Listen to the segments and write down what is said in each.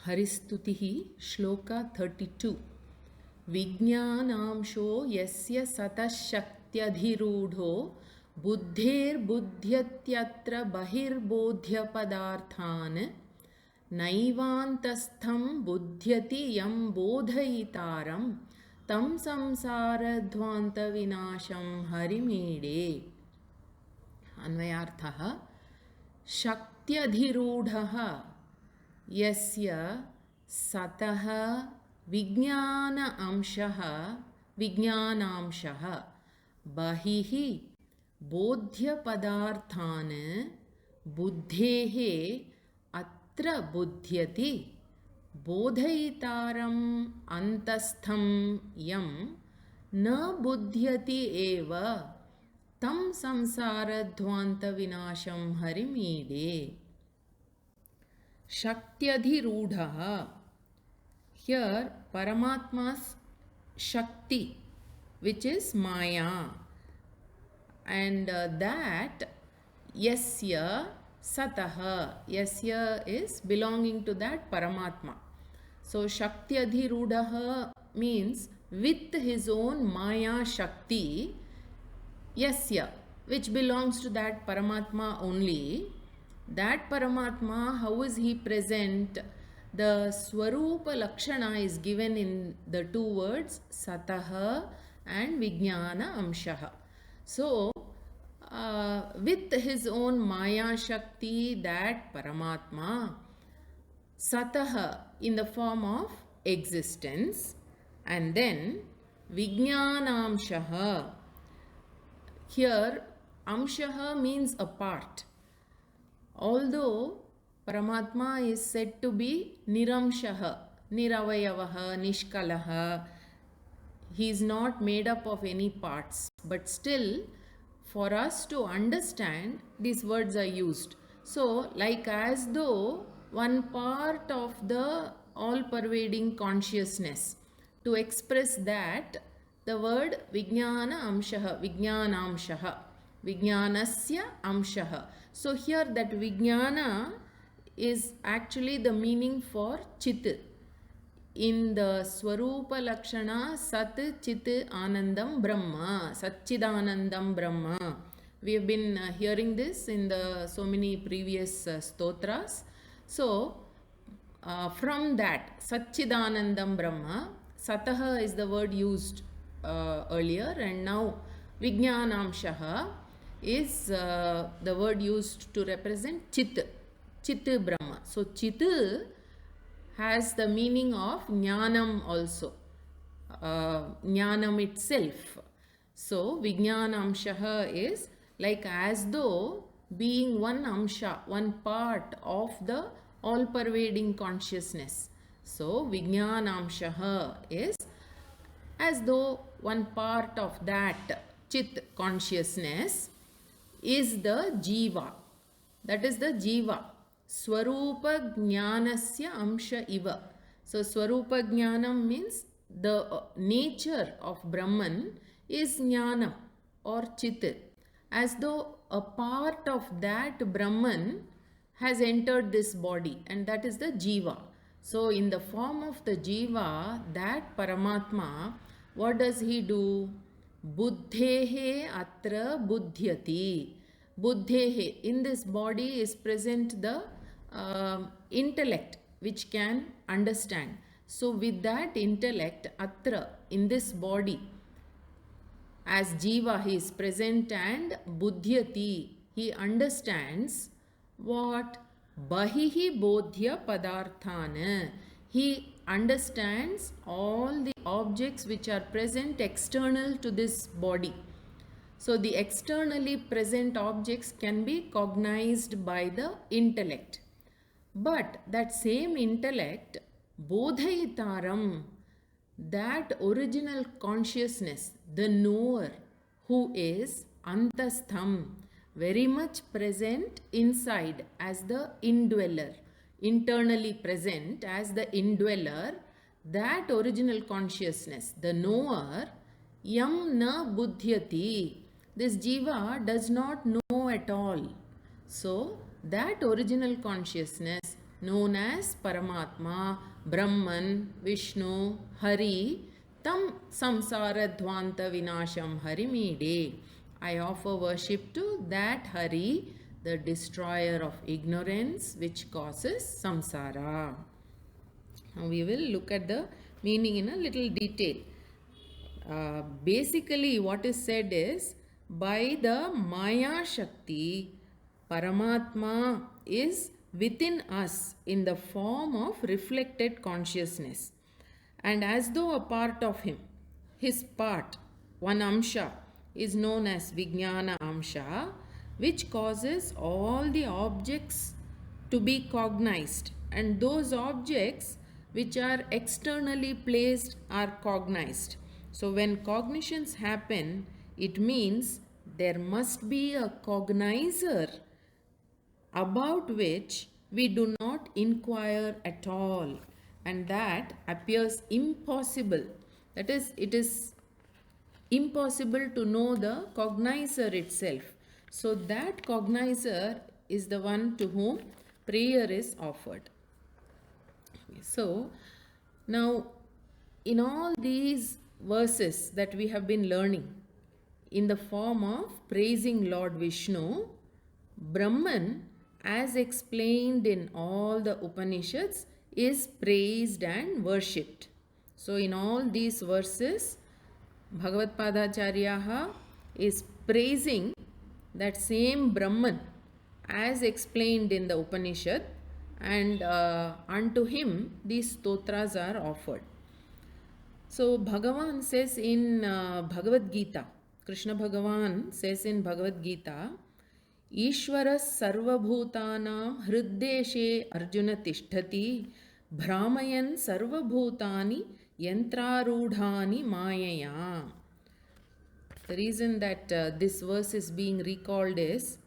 Haristuti Shloka 32. Vijnanamsho yasya satashaktyadhirudho buddhir buddhyatyatra bahirbodhya padarthan naivantastham buddhyati yam bodhayitaram tam samsaradhvanta vinasham harimide. Anvayarthaha Shaktyadhirudhaha yasya satah vijnanamshaha bahihi bodhya padarthan buddhehe atra buddhyati bodhayitaram antastham yam na buddhyati eva tam samsaradhvanta vinasham harimide. Shaktyadhirudhaha. Here Paramatma's Shakti, which is Maya, and that Yasya Sataha. Yasya is belonging to that Paramatma. So Shaktyadhirudhaha means with his own Maya Shakti, Yasya, which belongs to that Paramatma only. That Paramatma, how is he present? The Swarupa Lakshana is given in the two words Sataha and Vijnana Amshaha. So, with his own Maya Shakti, that Paramatma, Sataha in the form of existence, and then Vijnanamshaha. Here, Amshaha means a part. Although Paramatma is said to be Niramshaha, Niravayavaha, Nishkalaha, he is not made up of any parts. But still, for us to understand, these words are used. So, like as though one part of the all-pervading consciousness, to express that, the word Vijnana Amshaha, Vijnanamshaha, Vijnanasya Amshaha. So here that Vijnana is actually the meaning for Chit. In the Swarupa Lakshana Sat Chit Anandam Brahma, Satchidanandam Brahma. We have been hearing this in the so many previous stotras. So from that Satchidanandam Brahma, Sataha is the word used earlier, and now Vijnanamshaha is the word used to represent Chit, Chit Brahma. So Chit has the meaning of Jnanam also, Jnanam itself. So Vijnanamshaha is like as though being one Amsha, one part of the all-pervading consciousness. So Vijnanamshaha is as though one part of that Chit consciousness is the Jiva. That is the Jiva. Swarupa Jnanasya Amsha Iva. So Swarupa Jnanam means the nature of Brahman is Jnanam or Chit. As though a part of that Brahman has entered this body, and that is the Jiva. So in the form of the Jiva, that Paramatma, what does he do? Buddhehe atra buddhyati. Buddhehe, in this body is present the intellect which can understand. So with that intellect, atra, in this body, as Jiva he is present, and buddhyati, he understands what? Bahihi bodhya padarthana. He understands all the objects which are present external to this body. So the externally present objects can be cognized by the intellect. But that same intellect, bodhayitaram, that original consciousness, the knower, who is antastham, very much present inside as the indweller, internally present as the indweller, that original consciousness, the knower, yam na buddhyati, this jiva does not know at all. So that original consciousness known as Paramatma, Brahman, Vishnu, Hari, Tam Samsara Dvanta Vinasham Harimide. I offer worship to that Hari, the destroyer of ignorance which causes samsara. Now we will look at the meaning in a little detail. Basically, what is said is, by the Maya Shakti, Paramatma is within us in the form of reflected consciousness, and as though a part of him, his part, one amsha, is known as Vijnana Amsha, which causes all the objects to be cognized, and those objects which are externally placed are cognized. So when cognitions happen, it means there must be a cognizer about which we do not inquire at all, and that appears impossible. That is, it is impossible to know the cognizer itself. So that cognizer is the one to whom prayer is offered. So now, in all these verses that we have been learning, in the form of praising Lord Vishnu, Brahman, as explained in all the Upanishads, is praised and worshipped. So in all these verses, Bhagavad Padacharya is praising that same Brahman as explained in the Upanishad, and unto him these stotras are offered. So Bhagavan says in Bhagavad Gita, Krishna Bhagavan says in Bhagavad Gita, Ishvara sarvabhutanam hriddeshe Arjuna tishtati bhramayan sarvabhutani yantrarudhani mayaya. The reason that this verse is being recalled is,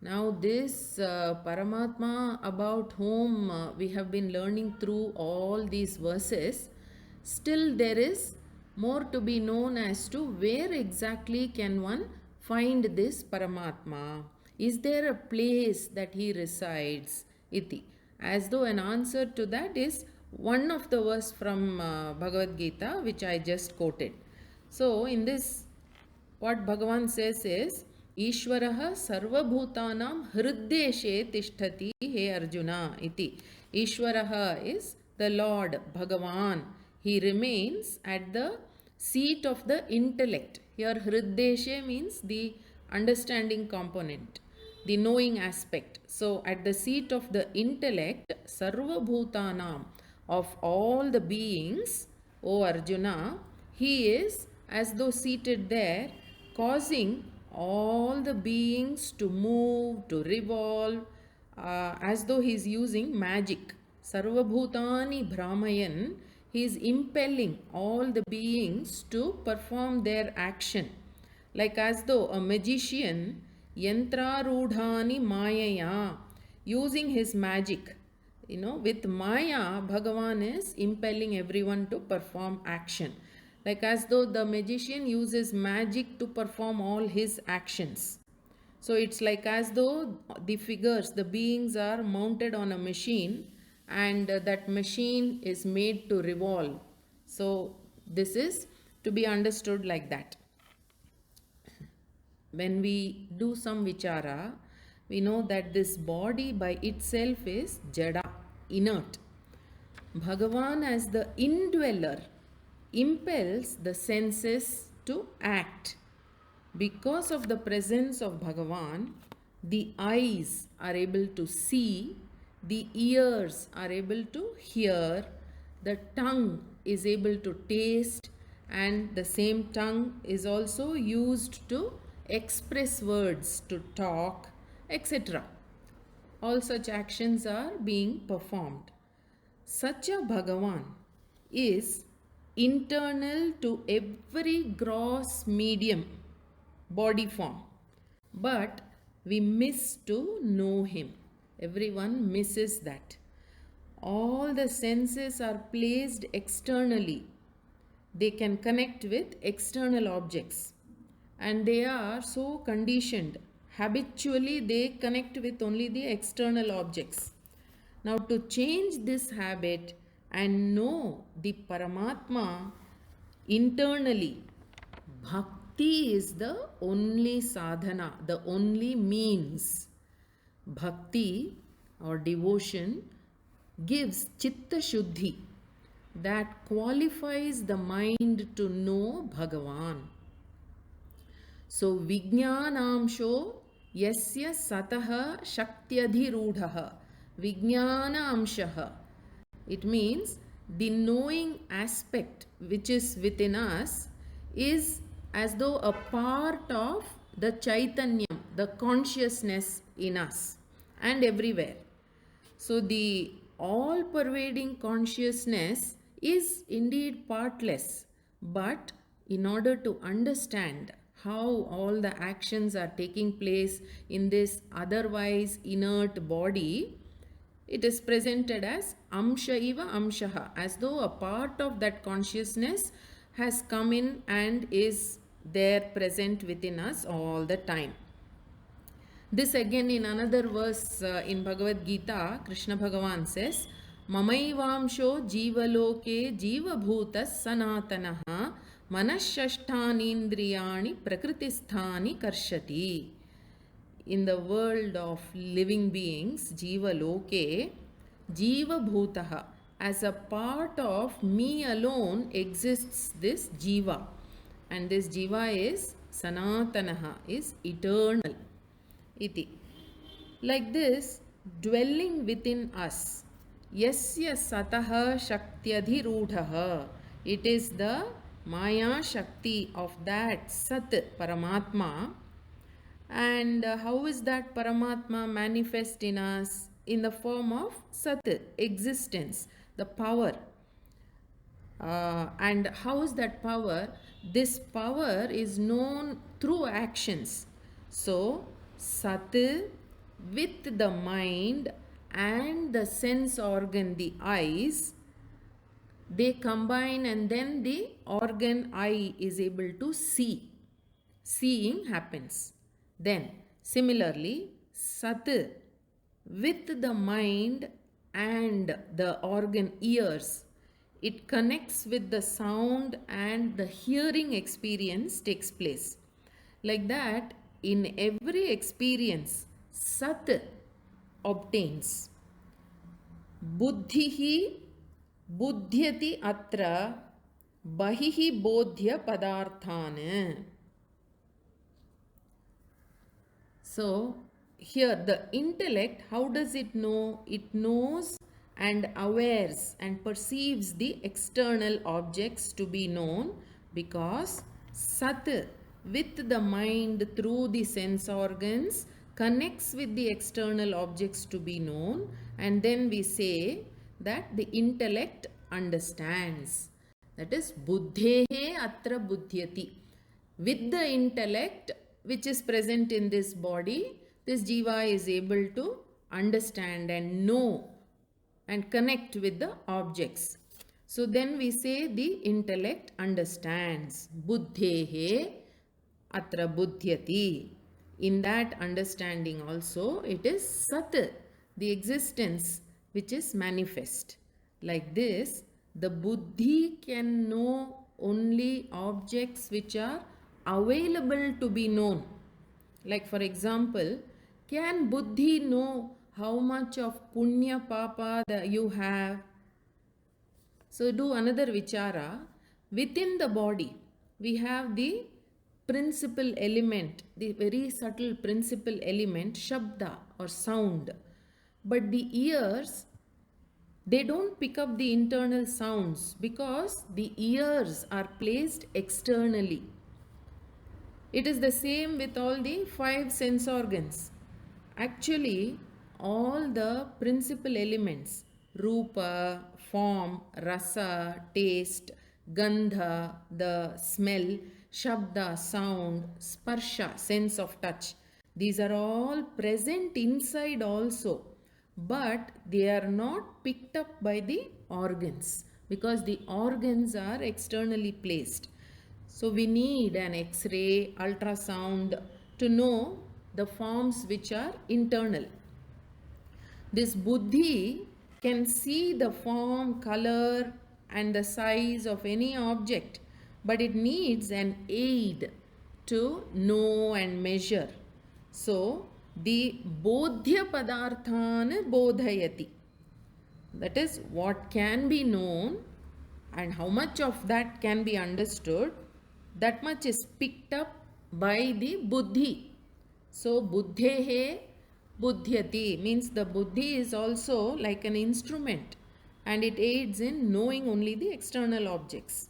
now this Paramatma about whom we have been learning through all these verses, still there is more to be known as to where exactly can one find this Paramatma. Is there a place that he resides? Iti. As though an answer to that is one of the verse from Bhagavad Gita which I just quoted. So in this, what Bhagavan says is, Ishvaraha sarvabhutanam hriddeshe tishtati he Arjuna iti. Ishvaraha is the Lord, Bhagavan. He remains at the seat of the intellect. Here hriddeshe means the understanding component, the knowing aspect. So at the seat of the intellect, sarvabhutanam, of all the beings, O Arjuna, he is as though seated there, causing all the beings to move, to revolve, as though he is using magic. Sarvabhutani Brahmayan, he is impelling all the beings to perform their action. Like as though a magician, yantrarudhani mayaya, using his magic. With Maya, Bhagavan is impelling everyone to perform action. Like as though the magician uses magic to perform all his actions. So it's like as though the figures, the beings are mounted on a machine, and that machine is made to revolve. So this is to be understood like that. When we do some vichara, we know that this body by itself is jada, inert. Bhagavan as the indweller impels the senses to act. Because of the presence of Bhagavan, the eyes are able to see, the ears are able to hear, the tongue is able to taste, and the same tongue is also used to express words, to talk, etc. All such actions are being performed. Such a Bhagavan is internal to every gross medium, body form. But we miss to know him. Everyone misses that. All the senses are placed externally. They can connect with external objects. And they are so conditioned. Habitually, they connect with only the external objects. Now, to change this habit and know the Paramatma internally, bhakti is the only sadhana, the only means. Bhakti or devotion gives chitta shuddhi, that qualifies the mind to know Bhagavan. So, Vijnanamsho yasya sataha shaktyadhirudhaha. Vijnana amshaha. It means the knowing aspect which is within us is as though a part of the Chaitanyam, the consciousness in us and everywhere. So, the all pervading consciousness is indeed partless, but in order to understand how all the actions are taking place in this otherwise inert body, it is presented as amsha iva amshaha, as though a part of that consciousness has come in and is there present within us all the time. This again in another verse in Bhagavad Gita, Krishna Bhagavan says, Mamaivamsho jivaloke jivabhutas sanatanaha manashashtanindriyani prakritisthani karshati. In the world of living beings, jivaloke, jivabhutaha, as a part of me alone exists this jiva. And this jiva is sanatanaha, is eternal. Iti. Like this, dwelling within us, yasya sataha shaktyadhirudhaha, it is the Maya Shakti of that Sat Paramatma. And how is that Paramatma manifest in us? In the form of Sat, existence, the power. And how is that power? This power is known through actions. So, Sat with the mind and the sense organ, the eyes, they combine and then the organ eye is able to see. Seeing happens. Then, similarly, Sat with the mind and the organ ears, it connects with the sound and the hearing experience takes place. Like that, in every experience, Sat obtains. Buddhihi buddhyati atra bahihi bodhya padarthana. So, here the intellect, how does it know? It knows and awares and perceives the external objects to be known because Sat with the mind through the sense organs connects with the external objects to be known, and then we say that the intellect understands. That is buddhehe atra buddhyati. With the intellect which is present in this body, this jiva is able to understand and know and connect with the objects. So then we say the intellect understands. Buddhehe atra buddhyati. In that understanding also, it is Sat, the existence which is manifest. Like this, the buddhi can know only objects which are available to be known. Like for example, can buddhi know how much of punya papa that you have? So do another vichara. Within the body, we have the principal element, the very subtle principal element, shabda or sound. But the ears, they don't pick up the internal sounds because the ears are placed externally. It is the same with all the 5 sense organs. Actually, all the principal elements, rupa, form, rasa, taste, gandha, the smell, shabda, sound, sparsha, sense of touch, these are all present inside also, but they are not picked up by the organs because the organs are externally placed. So we need an X-ray, ultrasound to know the forms which are internal. This buddhi can see the form, color, and the size of any object, but it needs an aid to know and measure. So, the bodhya padarthan bodhayati. That is, what can be known and how much of that can be understood, that much is picked up by the buddhi. So, buddhehe buddhyati means the buddhi is also like an instrument and it aids in knowing only the external objects.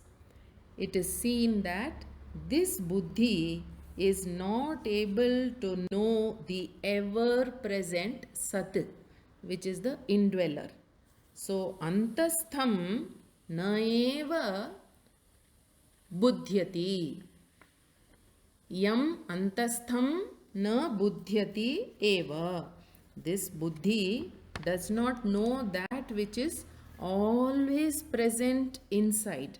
It is seen that this buddhi is not able to know the ever present sat, which is the indweller. So, antastham naeva buddhyati. Yam antastham na buddhyati eva. This buddhi does not know that which is always present inside.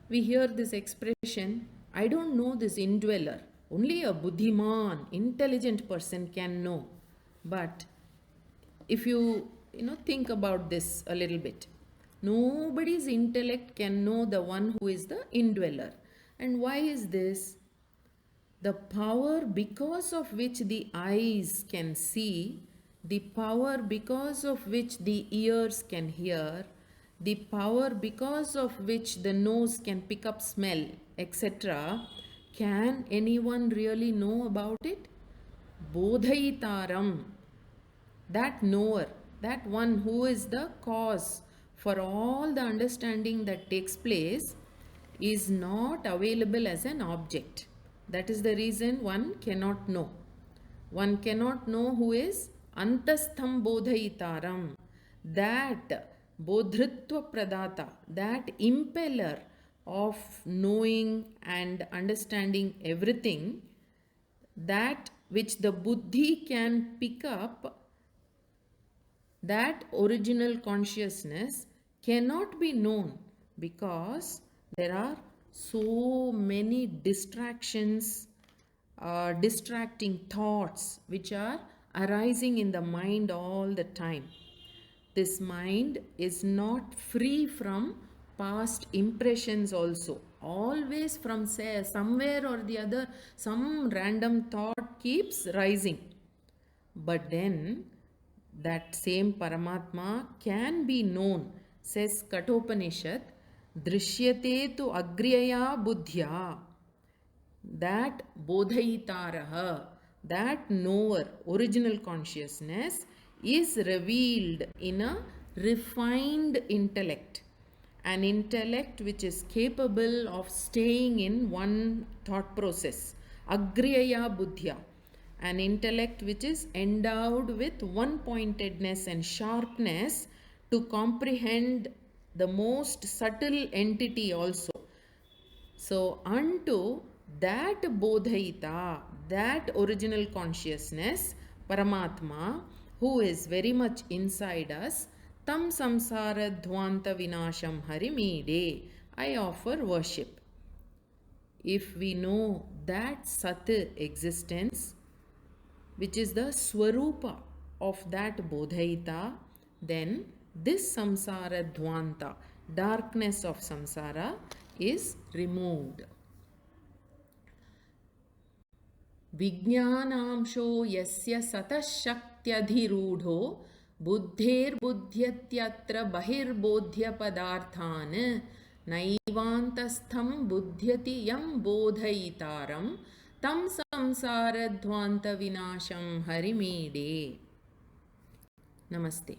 We hear this expression, I don't know this indweller. Only a buddhiman, intelligent person can know. But if you think about this a little bit, nobody's intellect can know the one who is the indweller. And why is this? The power because of which the eyes can see, the power because of which the ears can hear, the power because of which the nose can pick up smell, etc. Can anyone really know about it? Bodhaitaram, that knower, that one who is the cause for all the understanding that takes place, is not available as an object. That is the reason one cannot know. One cannot know who is antastham bodhaitaram, that bodhritva pradata, that impeller of knowing and understanding everything, that which the buddhi can pick up, that original consciousness cannot be known because there are so many distractions, distracting thoughts which are arising in the mind all the time. This mind is not free from past impressions also. Always from somewhere or the other, some random thought keeps rising. But then that same Paramatma can be known, says Kathopanishad, Drishyate tu agriyaya buddhya, that bodhaitaraha, that knower, original consciousness, is revealed in a refined intellect, an intellect which is capable of staying in one thought process, agriyaya buddhya, an intellect which is endowed with one-pointedness and sharpness to comprehend the most subtle entity also. So, unto that bodhaita, that original consciousness, Paramatma, who is very much inside us, tam samsara dhvanta vinasham harimide, I offer worship. If we know that Sat existence, which is the swarupa of that bodhaita, then this samsara dhvanta, darkness of samsara, is removed. Vijnanamsho yasya satashaktyadhirudho buddhir-buddhyatyatra bahir-bodhya padarthan naivantastham buddhyati yam bodhaitaram tam samsara dhvanta vinasham harimide. Namaste.